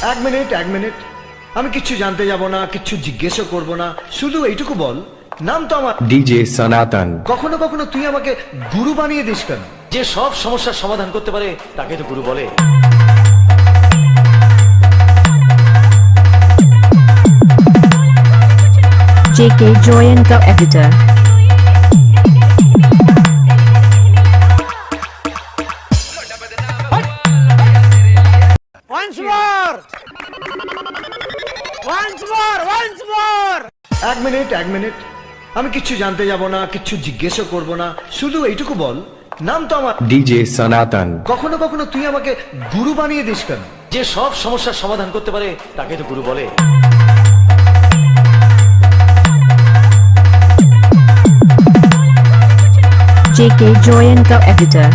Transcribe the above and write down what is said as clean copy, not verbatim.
এক মিনিট আমি কিচ্ছু জানতে যাব না, কিচ্ছু জিজ্ঞেসও করব না, শুধু এইটুকু বল নাম তো আমার ডিজে সনাতন। কখনো কখনো তুই আমাকে গুরু বানিয়ে দিস কেন? যে সব সমস্যার সমাধান করতে পারে তাকে তো গুরু বলে। JK Joyanka editor. Once more! Once more! Once more! এক মিনিট আমি কিচ্ছু জানতে যাব না, কিচ্ছু জিজ্ঞেসও করব না, শুধু এইটুকু বল নাম তো আমার ডিজে সনাতন। কখনো কখনো তুই আমাকে গুরু বানিয়ে দিস কেন? যে সব সমস্যার সমাধান করতে পারে তাকে তো গুরু বলে। JK Joyanka editor.